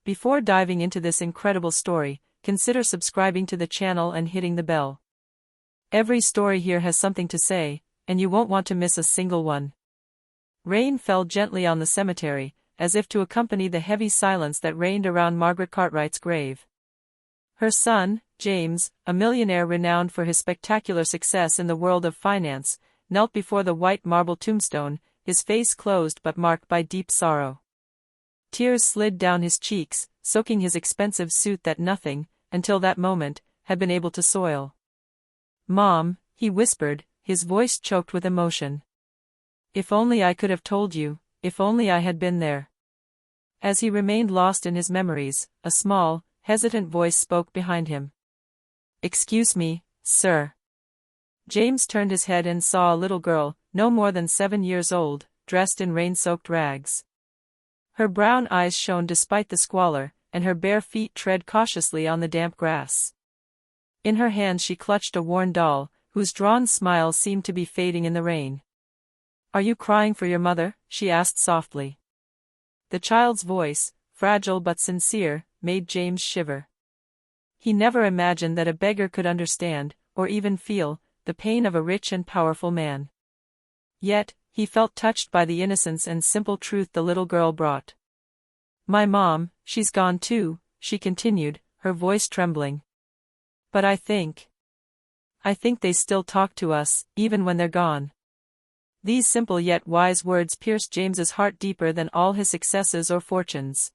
Before diving into this incredible story, consider subscribing to the channel and hitting the bell. Every story here has something to say, and you won't want to miss a single one. Rain fell gently on the cemetery, as if to accompany the heavy silence that reigned around Margaret Cartwright's grave. Her son, James, a millionaire renowned for his spectacular success in the world of finance, knelt before the white marble tombstone, his face closed but marked by deep sorrow. Tears slid down his cheeks, soaking his expensive suit that nothing, until that moment, had been able to soil. "Mom," he whispered, his voice choked with emotion. "If only I could have told you, if only I had been there." As he remained lost in his memories, a small, hesitant voice spoke behind him. "Excuse me, sir." James turned his head and saw a little girl, no more than 7 years old, dressed in rain-soaked rags. Her brown eyes shone despite the squalor, and her bare feet tread cautiously on the damp grass. In her hand she clutched a worn doll, whose drawn smile seemed to be fading in the rain. "Are you crying for your mother?" she asked softly. The child's voice, fragile but sincere, made James shiver. He never imagined that a beggar could understand, or even feel, the pain of a rich and powerful man. Yet, he felt touched by the innocence and simple truth the little girl brought. "My mom, she's gone too," she continued, her voice trembling. "But I think they still talk to us, even when they're gone." These simple yet wise words pierced James's heart deeper than all his successes or fortunes.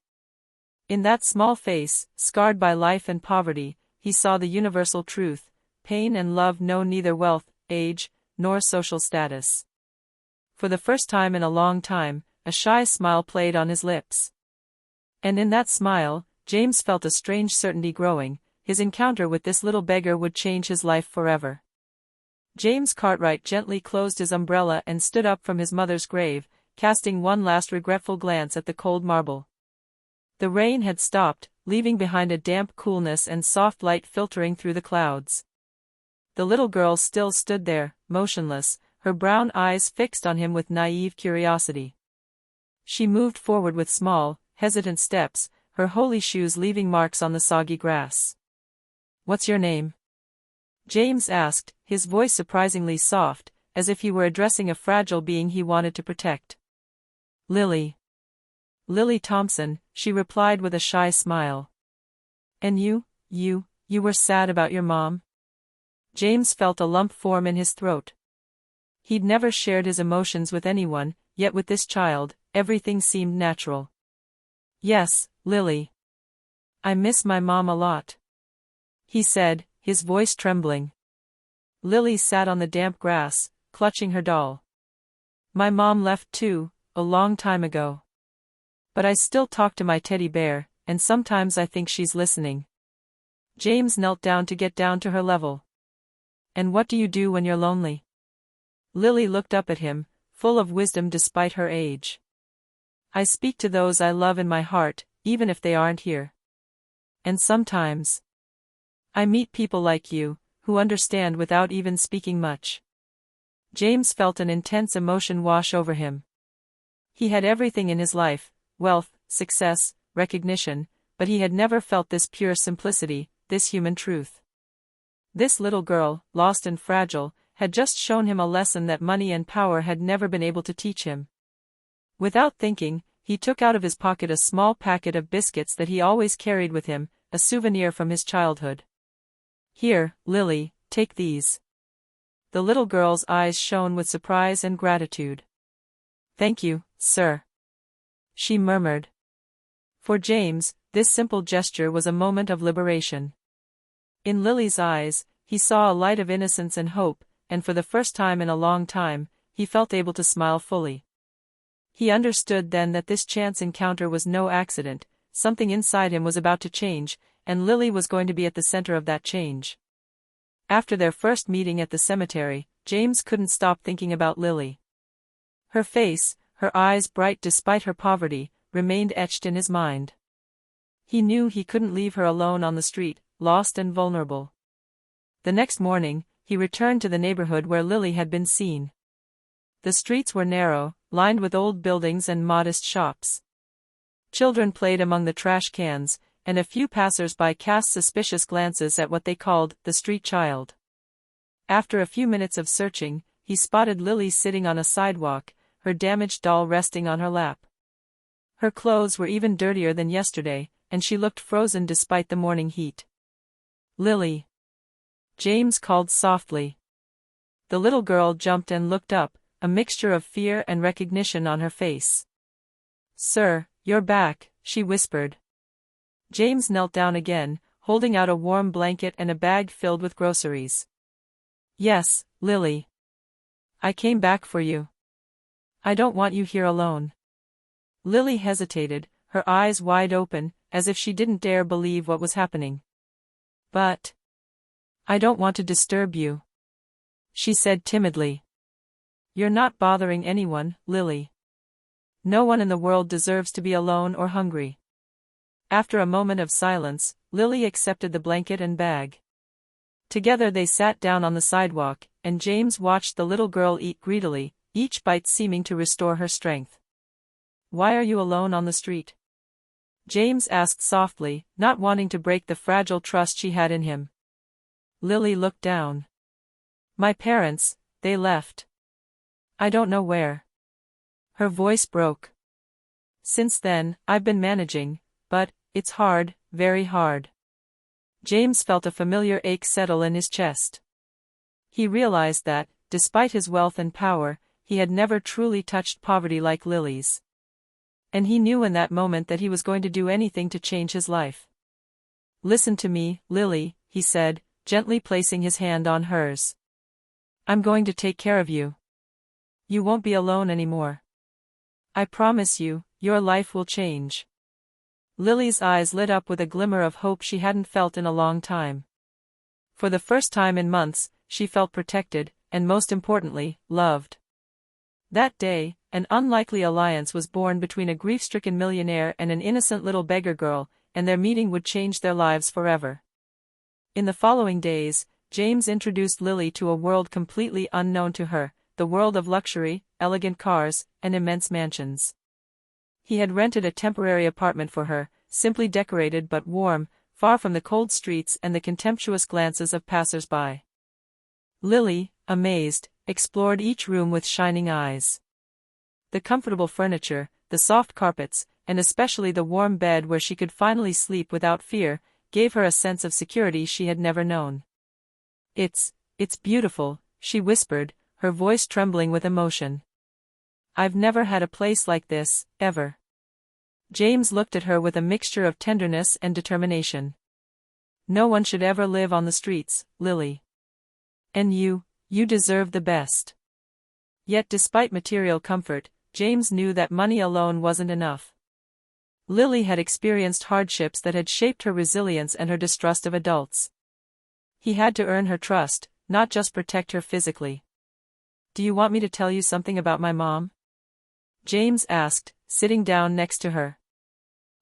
In that small face, scarred by life and poverty, he saw the universal truth: pain and love know neither wealth, age, nor social status. For the first time in a long time, a shy smile played on his lips. And in that smile, James felt a strange certainty growing: his encounter with this little beggar would change his life forever. James Cartwright gently closed his umbrella and stood up from his mother's grave, casting one last regretful glance at the cold marble. The rain had stopped, leaving behind a damp coolness and soft light filtering through the clouds. The little girl still stood there, motionless, her brown eyes fixed on him with naive curiosity. She moved forward with small, hesitant steps, her holy shoes leaving marks on the soggy grass. "What's your name?" James asked, his voice surprisingly soft, as if he were addressing a fragile being he wanted to protect. "Lily. Lily Thompson," she replied with a shy smile. "And you were sad about your mom?" James felt a lump form in his throat. He'd never shared his emotions with anyone, yet with this child, everything seemed natural. "Yes, Lily. I miss my mom a lot," he said, his voice trembling. Lily sat on the damp grass, clutching her doll. "My mom left too, a long time ago. But I still talk to my teddy bear, and sometimes I think she's listening." James knelt down to get down to her level. "And what do you do when you're lonely?" Lily looked up at him, full of wisdom despite her age. "I speak to those I love in my heart, even if they aren't here. And sometimes I meet people like you, who understand without even speaking much." James felt an intense emotion wash over him. He had everything in his life: wealth, success, recognition, but he had never felt this pure simplicity, this human truth. This little girl, lost and fragile, had just shown him a lesson that money and power had never been able to teach him. Without thinking, he took out of his pocket a small packet of biscuits that he always carried with him, a souvenir from his childhood. "Here, Lily, take these." The little girl's eyes shone with surprise and gratitude. "Thank you, sir," she murmured. For James, this simple gesture was a moment of liberation. In Lily's eyes, he saw a light of innocence and hope, and for the first time in a long time, he felt able to smile fully. He understood then that this chance encounter was no accident. Something inside him was about to change, and Lily was going to be at the center of that change. After their first meeting at the cemetery, James couldn't stop thinking about Lily. Her face, her eyes bright despite her poverty, remained etched in his mind. He knew he couldn't leave her alone on the street, lost and vulnerable. The next morning, he returned to the neighborhood where Lily had been seen. The streets were narrow, lined with old buildings and modest shops. Children played among the trash cans, and a few passers-by cast suspicious glances at what they called the street child. After a few minutes of searching, he spotted Lily sitting on a sidewalk, her damaged doll resting on her lap. Her clothes were even dirtier than yesterday, and she looked frozen despite the morning heat. "Lily!" James called softly. The little girl jumped and looked up, a mixture of fear and recognition on her face. "Sir, you're back," she whispered. James knelt down again, holding out a warm blanket and a bag filled with groceries. "Yes, Lily. I came back for you. I don't want you here alone." Lily hesitated, her eyes wide open, as if she didn't dare believe what was happening. "But I don't want to disturb you," she said timidly. "You're not bothering anyone, Lily. No one in the world deserves to be alone or hungry." After a moment of silence, Lily accepted the blanket and bag. Together they sat down on the sidewalk, and James watched the little girl eat greedily, each bite seeming to restore her strength. "Why are you alone on the street?" James asked softly, not wanting to break the fragile trust she had in him. Lily looked down. "My parents, they left. I don't know where." Her voice broke. "Since then, I've been managing, but it's hard, very hard." James felt a familiar ache settle in his chest. He realized that, despite his wealth and power, he had never truly touched poverty like Lily's. And he knew in that moment that he was going to do anything to change his life. "Listen to me, Lily," he said, gently placing his hand on hers. "I'm going to take care of you. You won't be alone anymore. I promise you, your life will change." Lily's eyes lit up with a glimmer of hope she hadn't felt in a long time. For the first time in months, she felt protected, and most importantly, loved. That day, an unlikely alliance was born between a grief-stricken millionaire and an innocent little beggar girl, and their meeting would change their lives forever. In the following days, James introduced Lily to a world completely unknown to her, the world of luxury, elegant cars, and immense mansions. He had rented a temporary apartment for her, simply decorated but warm, far from the cold streets and the contemptuous glances of passers-by. Lily, amazed, explored each room with shining eyes. The comfortable furniture, the soft carpets, and especially the warm bed where she could finally sleep without fear, gave her a sense of security she had never known. It's beautiful," she whispered, her voice trembling with emotion. "I've never had a place like this, ever." James looked at her with a mixture of tenderness and determination. "No one should ever live on the streets, Lily. And you deserve the best." Yet despite material comfort, James knew that money alone wasn't enough. Lily had experienced hardships that had shaped her resilience and her distrust of adults. He had to earn her trust, not just protect her physically. "Do you want me to tell you something about my mom?" James asked, sitting down next to her.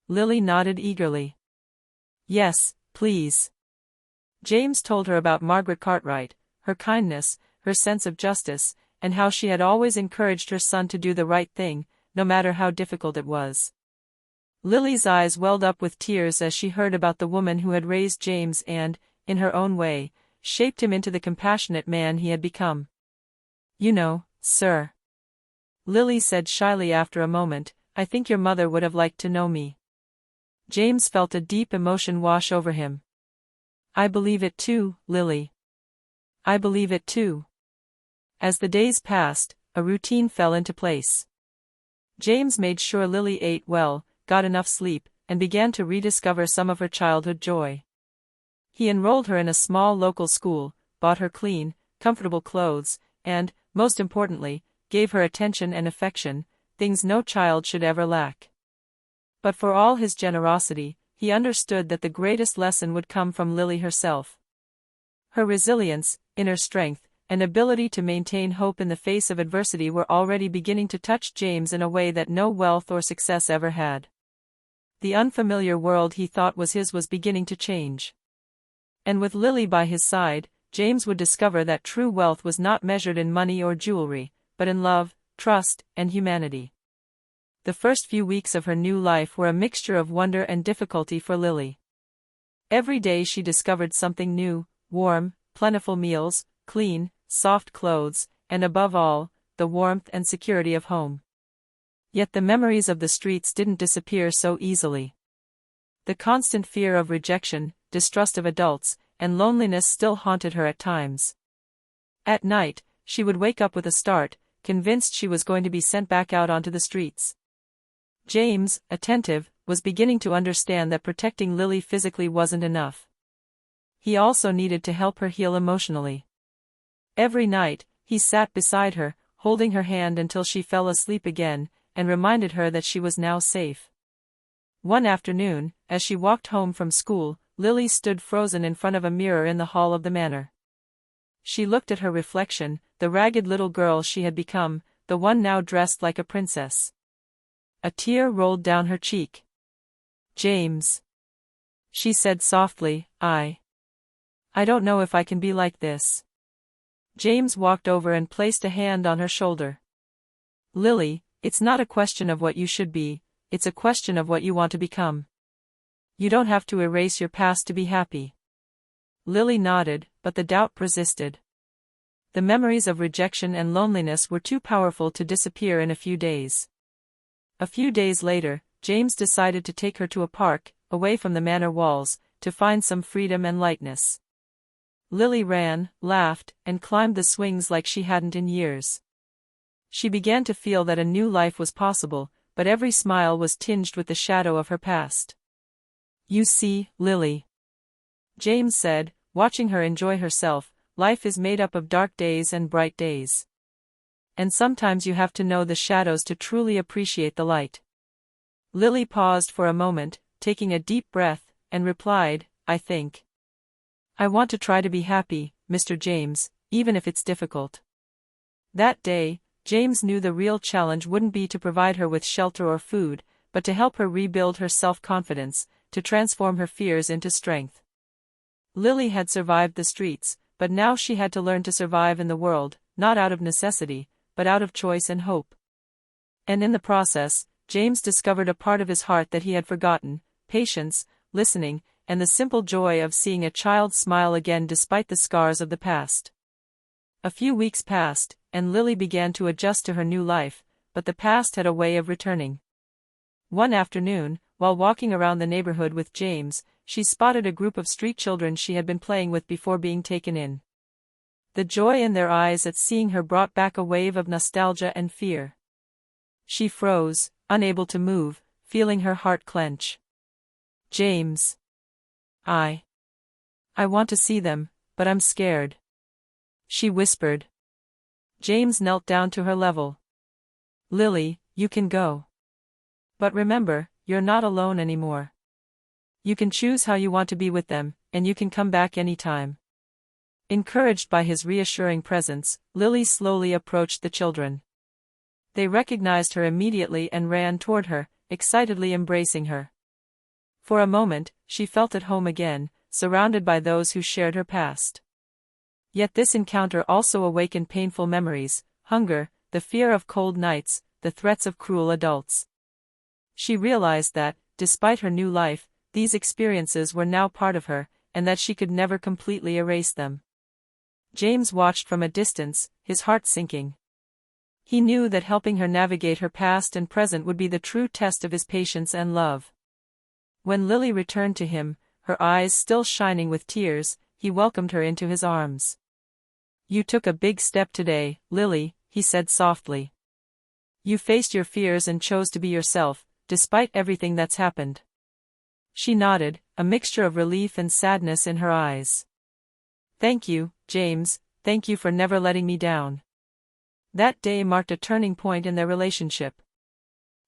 Lily nodded eagerly. "Yes, please." James told her about Margaret Cartwright, her kindness, her sense of justice, and how she had always encouraged her son to do the right thing, no matter how difficult it was. Lily's eyes welled up with tears as she heard about the woman who had raised James and, in her own way, shaped him into the compassionate man he had become. "You know, sir," Lily said shyly after a moment, "I think your mother would have liked to know me." James felt a deep emotion wash over him. "I believe it too, Lily. I believe it too." As the days passed, a routine fell into place. James made sure Lily ate well, got enough sleep, and began to rediscover some of her childhood joy. He enrolled her in a small local school, bought her clean, comfortable clothes, and, most importantly, gave her attention and affection, things no child should ever lack. But for all his generosity, he understood that the greatest lesson would come from Lily herself. Her resilience, inner strength, and ability to maintain hope in the face of adversity were already beginning to touch James in a way that no wealth or success ever had. The unfamiliar world he thought was his was beginning to change. And with Lily by his side, James would discover that true wealth was not measured in money or jewelry, but in love, trust, and humanity. The first few weeks of her new life were a mixture of wonder and difficulty for Lily. Every day she discovered something new: warm, plentiful meals, clean, soft clothes, and above all, the warmth and security of home. Yet the memories of the streets didn't disappear so easily. The constant fear of rejection, distrust of adults, and loneliness still haunted her at times. At night, she would wake up with a start, convinced she was going to be sent back out onto the streets. James, attentive, was beginning to understand that protecting Lily physically wasn't enough. He also needed to help her heal emotionally. Every night, he sat beside her, holding her hand until she fell asleep again, and reminded her that she was now safe. One afternoon, as she walked home from school, Lily stood frozen in front of a mirror in the hall of the manor. She looked at her reflection, the ragged little girl she had become, the one now dressed like a princess. A tear rolled down her cheek. "James," she said softly, I don't know if I can be like this." James walked over and placed a hand on her shoulder. "Lily, it's not a question of what you should be, it's a question of what you want to become. You don't have to erase your past to be happy." Lily nodded, but the doubt persisted. The memories of rejection and loneliness were too powerful to disappear in a few days. A few days later, James decided to take her to a park, away from the manor walls, to find some freedom and lightness. Lily ran, laughed, and climbed the swings like she hadn't in years. She began to feel that a new life was possible, but every smile was tinged with the shadow of her past. "You see, Lily," James said, watching her enjoy herself, "life is made up of dark days and bright days. And sometimes you have to know the shadows to truly appreciate the light." Lily paused for a moment, taking a deep breath, and replied, "I think I want to try to be happy, Mr. James, even if it's difficult." That day, James knew the real challenge wouldn't be to provide her with shelter or food, but to help her rebuild her self-confidence, to transform her fears into strength. Lily had survived the streets, but now she had to learn to survive in the world, not out of necessity, but out of choice and hope. And in the process, James discovered a part of his heart that he had forgotten: patience, listening, and the simple joy of seeing a child smile again despite the scars of the past. A few weeks passed, and Lily began to adjust to her new life, but the past had a way of returning. One afternoon, while walking around the neighborhood with James, she spotted a group of street children she had been playing with before being taken in. The joy in their eyes at seeing her brought back a wave of nostalgia and fear. She froze, unable to move, feeling her heart clench. "James, I want to see them, but I'm scared," she whispered. James knelt down to her level. "Lily, you can go. But remember, you're not alone anymore. You can choose how you want to be with them, and you can come back anytime." Encouraged by his reassuring presence, Lily slowly approached the children. They recognized her immediately and ran toward her, excitedly embracing her. For a moment, she felt at home again, surrounded by those who shared her past. Yet this encounter also awakened painful memories: hunger, the fear of cold nights, the threats of cruel adults. She realized that, despite her new life, these experiences were now part of her, and that she could never completely erase them. James watched from a distance, his heart sinking. He knew that helping her navigate her past and present would be the true test of his patience and love. When Lily returned to him, her eyes still shining with tears, he welcomed her into his arms. "You took a big step today, Lily," he said softly. "You faced your fears and chose to be yourself, despite everything that's happened." She nodded, a mixture of relief and sadness in her eyes. "Thank you, James, thank you for never letting me down." That day marked a turning point in their relationship.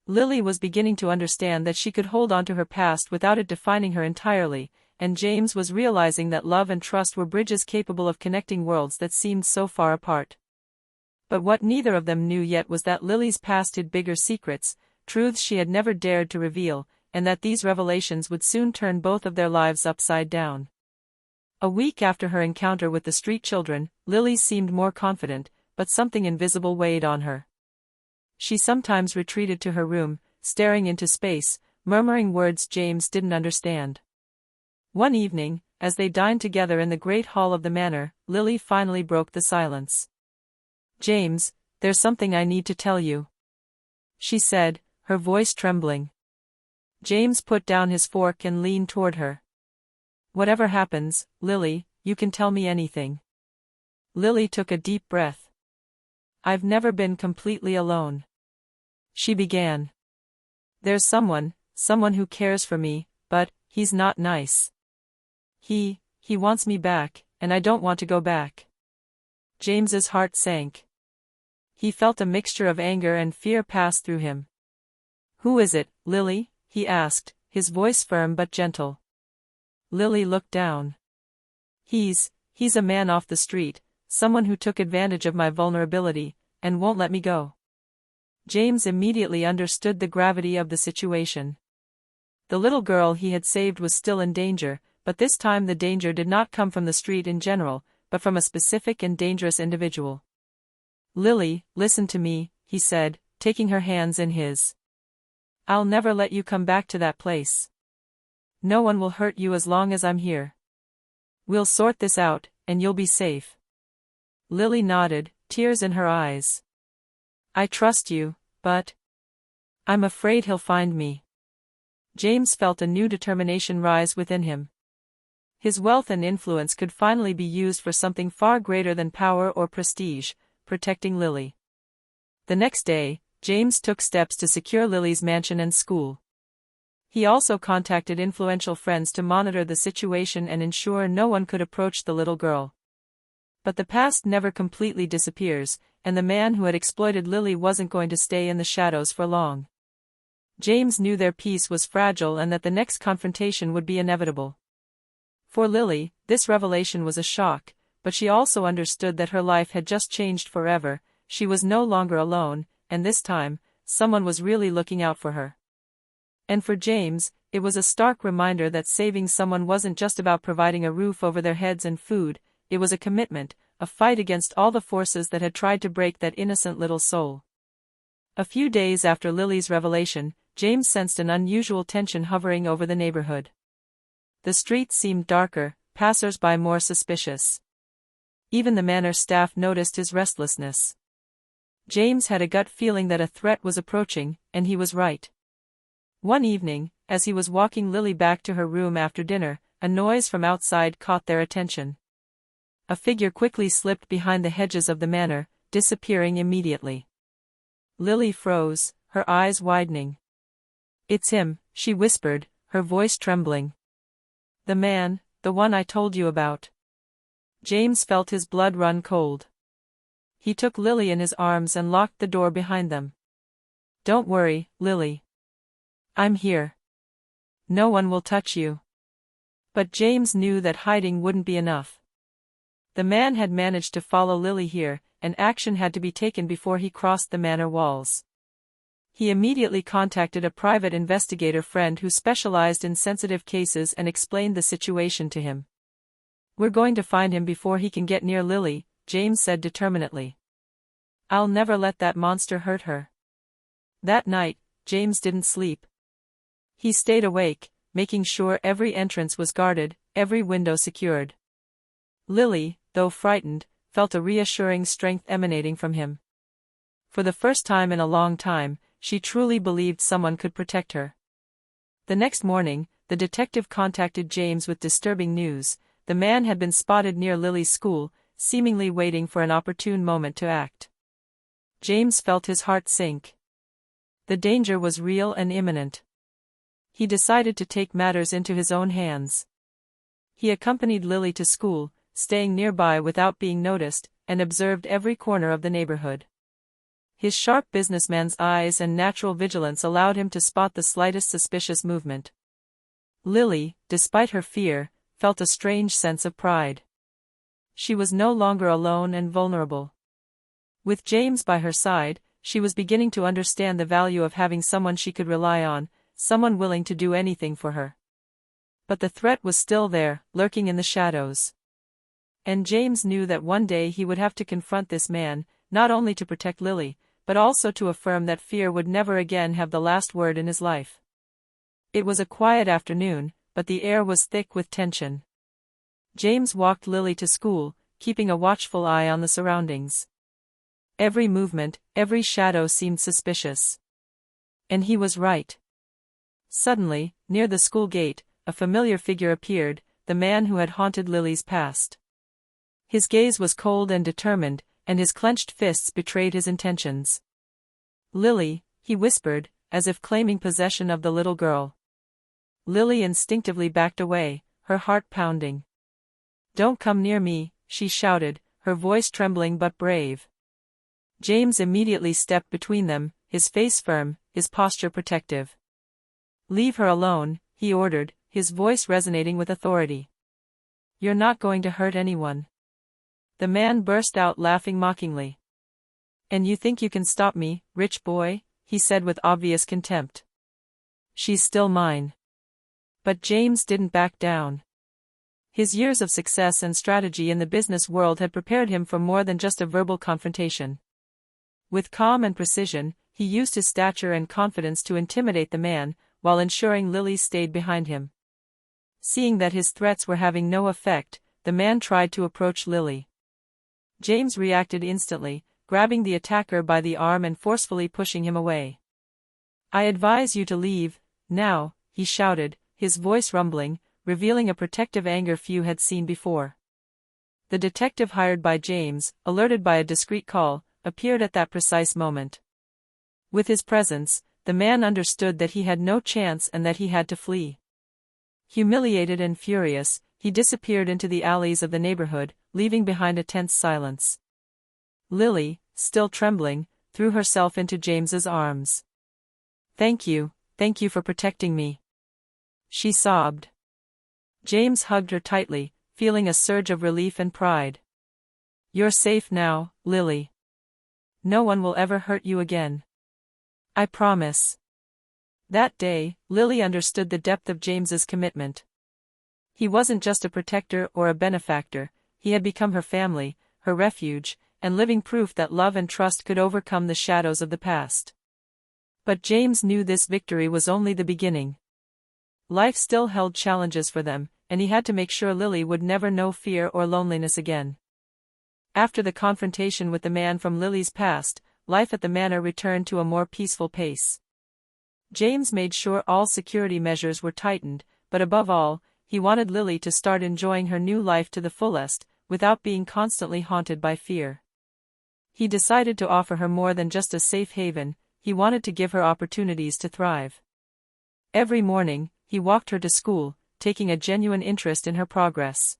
Lily was beginning to understand that she could hold on to her past without it defining her entirely, and James was realizing that love and trust were bridges capable of connecting worlds that seemed so far apart. But what neither of them knew yet was that Lily's past hid bigger secrets, truths she had never dared to reveal, and that these revelations would soon turn both of their lives upside down. A week after her encounter with the street children, Lily seemed more confident, but something invisible weighed on her. She sometimes retreated to her room, staring into space, murmuring words James didn't understand. One evening, as they dined together in the great hall of the manor, Lily finally broke the silence. "James, there's something I need to tell you," she said, her voice trembling. James put down his fork and leaned toward her. "Whatever happens, Lily, you can tell me anything." Lily took a deep breath. "I've never been completely alone," she began. "There's someone who cares for me, but he's not nice. He wants me back, and I don't want to go back." James's heart sank. He felt a mixture of anger and fear pass through him. "Who is it, Lily?" he asked, his voice firm but gentle. Lily looked down. He's a man off the street, someone who took advantage of my vulnerability, and won't let me go." James immediately understood the gravity of the situation. The little girl he had saved was still in danger, but this time the danger did not come from the street in general, but from a specific and dangerous individual. "Lily, listen to me," he said, taking her hands in his. "I'll never let you come back to that place. No one will hurt you as long as I'm here. We'll sort this out, and you'll be safe." Lily nodded, tears in her eyes. "I trust you, but I'm afraid he'll find me." James felt a new determination rise within him. His wealth and influence could finally be used for something far greater than power or prestige, protecting Lily. The next day, James took steps to secure Lily's mansion and school. He also contacted influential friends to monitor the situation and ensure no one could approach the little girl. But the past never completely disappears, and the man who had exploited Lily wasn't going to stay in the shadows for long. James knew their peace was fragile and that the next confrontation would be inevitable. For Lily, this revelation was a shock, but she also understood that her life had just changed forever. She was no longer alone, and this time, someone was really looking out for her. And for James, it was a stark reminder that saving someone wasn't just about providing a roof over their heads and food, it was a commitment, a fight against all the forces that had tried to break that innocent little soul. A few days after Lily's revelation, James sensed an unusual tension hovering over the neighborhood. The streets seemed darker, passers-by more suspicious. Even the manor staff noticed his restlessness. James had a gut feeling that a threat was approaching, and he was right. One evening, as he was walking Lily back to her room after dinner, a noise from outside caught their attention. A figure quickly slipped behind the hedges of the manor, disappearing immediately. Lily froze, her eyes widening. "It's him," she whispered, her voice trembling. "The man, the one I told you about." James felt his blood run cold. He took Lily in his arms and locked the door behind them. "Don't worry, Lily. I'm here. No one will touch you." But James knew that hiding wouldn't be enough. The man had managed to follow Lily here, and action had to be taken before he crossed the manor walls. He immediately contacted a private investigator friend who specialized in sensitive cases and explained the situation to him. "We're going to find him before he can get near Lily," James said determinedly. "I'll never let that monster hurt her." That night, James didn't sleep. He stayed awake, making sure every entrance was guarded, every window secured. Lily, though frightened, felt a reassuring strength emanating from him. For the first time in a long time, she truly believed someone could protect her. The next morning, the detective contacted James with disturbing news. The man had been spotted near Lily's school, seemingly waiting for an opportune moment to act. James felt his heart sink. The danger was real and imminent. He decided to take matters into his own hands. He accompanied Lily to school, staying nearby without being noticed, and observed every corner of the neighborhood. His sharp businessman's eyes and natural vigilance allowed him to spot the slightest suspicious movement. Lily, despite her fear, felt a strange sense of pride. She was no longer alone and vulnerable. With James by her side, she was beginning to understand the value of having someone she could rely on, someone willing to do anything for her. But the threat was still there, lurking in the shadows. And James knew that one day he would have to confront this man, not only to protect Lily, but also to affirm that fear would never again have the last word in his life. It was a quiet afternoon, but the air was thick with tension. James walked Lily to school, keeping a watchful eye on the surroundings. Every movement, every shadow seemed suspicious. And he was right. Suddenly, near the school gate, a familiar figure appeared, the man who had haunted Lily's past. His gaze was cold and determined, and his clenched fists betrayed his intentions. "Lily," he whispered, as if claiming possession of the little girl. Lily instinctively backed away, her heart pounding. "Don't come near me," she shouted, her voice trembling but brave. James immediately stepped between them, his face firm, his posture protective. "Leave her alone," he ordered, his voice resonating with authority. "You're not going to hurt anyone." The man burst out laughing mockingly. "And you think you can stop me, rich boy?" he said with obvious contempt. "She's still mine." But James didn't back down. His years of success and strategy in the business world had prepared him for more than just a verbal confrontation. With calm and precision, he used his stature and confidence to intimidate the man, while ensuring Lily stayed behind him. Seeing that his threats were having no effect, the man tried to approach Lily. James reacted instantly, grabbing the attacker by the arm and forcefully pushing him away. "I advise you to leave, now," he shouted, his voice rumbling, revealing a protective anger few had seen before. The detective hired by James, alerted by a discreet call, appeared at that precise moment. With his presence, the man understood that he had no chance and that he had to flee. Humiliated and furious, he disappeared into the alleys of the neighborhood, leaving behind a tense silence. Lily, still trembling, threw herself into James's arms. Thank you for protecting me," she sobbed. James hugged her tightly, feeling a surge of relief and pride. "You're safe now, Lily. No one will ever hurt you again. I promise." That day, Lily understood the depth of James's commitment. He wasn't just a protector or a benefactor, he had become her family, her refuge, and living proof that love and trust could overcome the shadows of the past. But James knew this victory was only the beginning. Life still held challenges for them, and he had to make sure Lily would never know fear or loneliness again. After the confrontation with the man from Lily's past, life at the manor returned to a more peaceful pace. James made sure all security measures were tightened, but above all, he wanted Lily to start enjoying her new life to the fullest, without being constantly haunted by fear. He decided to offer her more than just a safe haven, he wanted to give her opportunities to thrive. Every morning, he walked her to school, taking a genuine interest in her progress.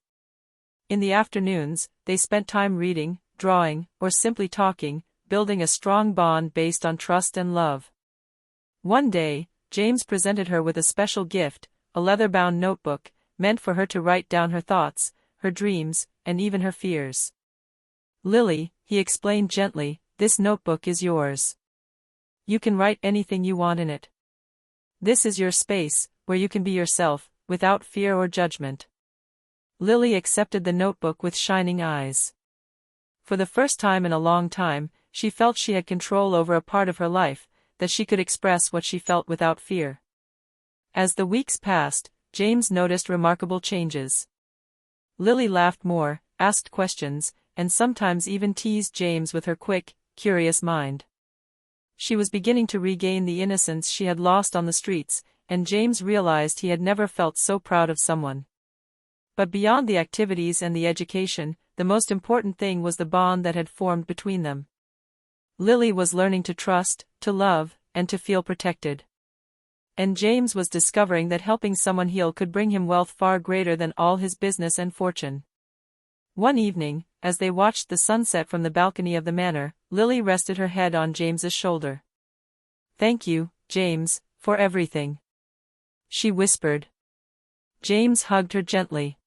In the afternoons, they spent time reading, drawing, or simply talking, building a strong bond based on trust and love. One day, James presented her with a special gift, a leather-bound notebook, meant for her to write down her thoughts, her dreams, and even her fears. "Lily," he explained gently, "this notebook is yours. You can write anything you want in it. This is your space, where you can be yourself, without fear or judgment." Lily accepted the notebook with shining eyes. For the first time in a long time, she felt she had control over a part of her life, that she could express what she felt without fear. As the weeks passed, James noticed remarkable changes. Lily laughed more, asked questions, and sometimes even teased James with her quick, curious mind. She was beginning to regain the innocence she had lost on the streets, and James realized he had never felt so proud of someone. But beyond the activities and the education, the most important thing was the bond that had formed between them. Lily was learning to trust, to love, and to feel protected. And James was discovering that helping someone heal could bring him wealth far greater than all his business and fortune. One evening, as they watched the sunset from the balcony of the manor, Lily rested her head on James's shoulder. "Thank you, James, for everything," she whispered. James hugged her gently.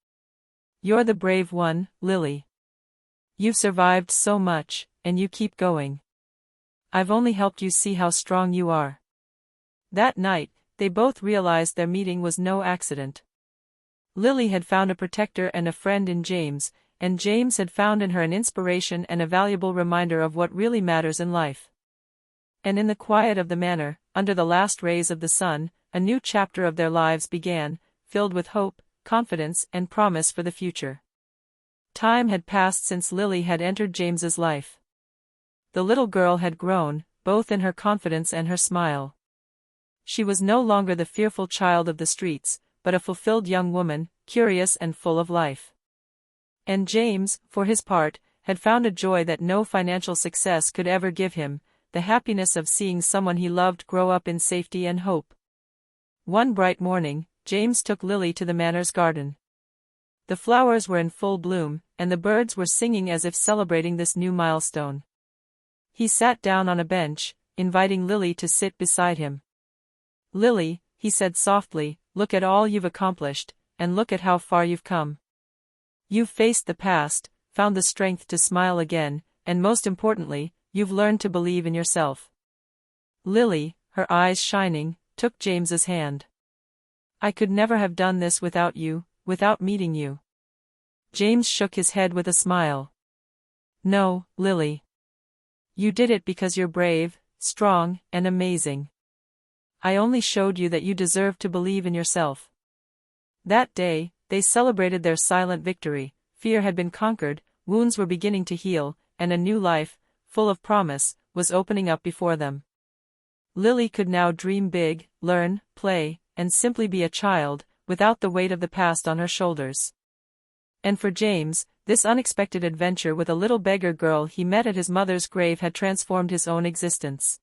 "You're the brave one, Lily. You've survived so much, and you keep going. I've only helped you see how strong you are." That night, they both realized their meeting was no accident. Lily had found a protector and a friend in James, and James had found in her an inspiration and a valuable reminder of what really matters in life. And in the quiet of the manor, under the last rays of the sun, a new chapter of their lives began, filled with hope, confidence, and promise for the future. Time had passed since Lily had entered James's life. The little girl had grown, both in her confidence and her smile. She was no longer the fearful child of the streets, but a fulfilled young woman, curious and full of life. And James, for his part, had found a joy that no financial success could ever give him, the happiness of seeing someone he loved grow up in safety and hope. One bright morning, James took Lily to the manor's garden. The flowers were in full bloom, and the birds were singing as if celebrating this new milestone. He sat down on a bench, inviting Lily to sit beside him. "Lily," he said softly, "look at all you've accomplished, and look at how far you've come. You've faced the past, found the strength to smile again, and most importantly, you've learned to believe in yourself." Lily, her eyes shining, took James's hand. "I could never have done this without you, without meeting you." James shook his head with a smile. "No, Lily. You did it because you're brave, strong, and amazing. I only showed you that you deserve to believe in yourself." That day, they celebrated their silent victory. Fear had been conquered, wounds were beginning to heal, and a new life, full of promise, was opening up before them. Lily could now dream big, learn, play, and simply be a child, without the weight of the past on her shoulders. And for James, this unexpected adventure with a little beggar girl he met at his mother's grave had transformed his own existence.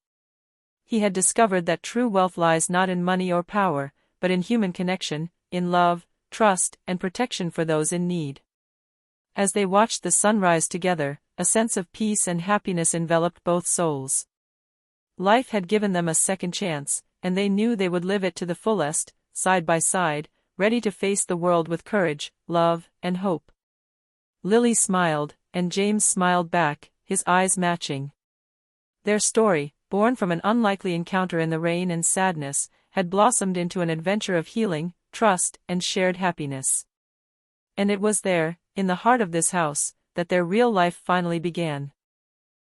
He had discovered that true wealth lies not in money or power, but in human connection, in love, trust, and protection for those in need. As they watched the sun rise together, a sense of peace and happiness enveloped both souls. Life had given them a second chance, and they knew they would live it to the fullest, side by side, ready to face the world with courage, love, and hope. Lily smiled, and James smiled back, his eyes matching. Their story, born from an unlikely encounter in the rain and sadness, had blossomed into an adventure of healing, trust, and shared happiness. And it was there, in the heart of this house, that their real life finally began.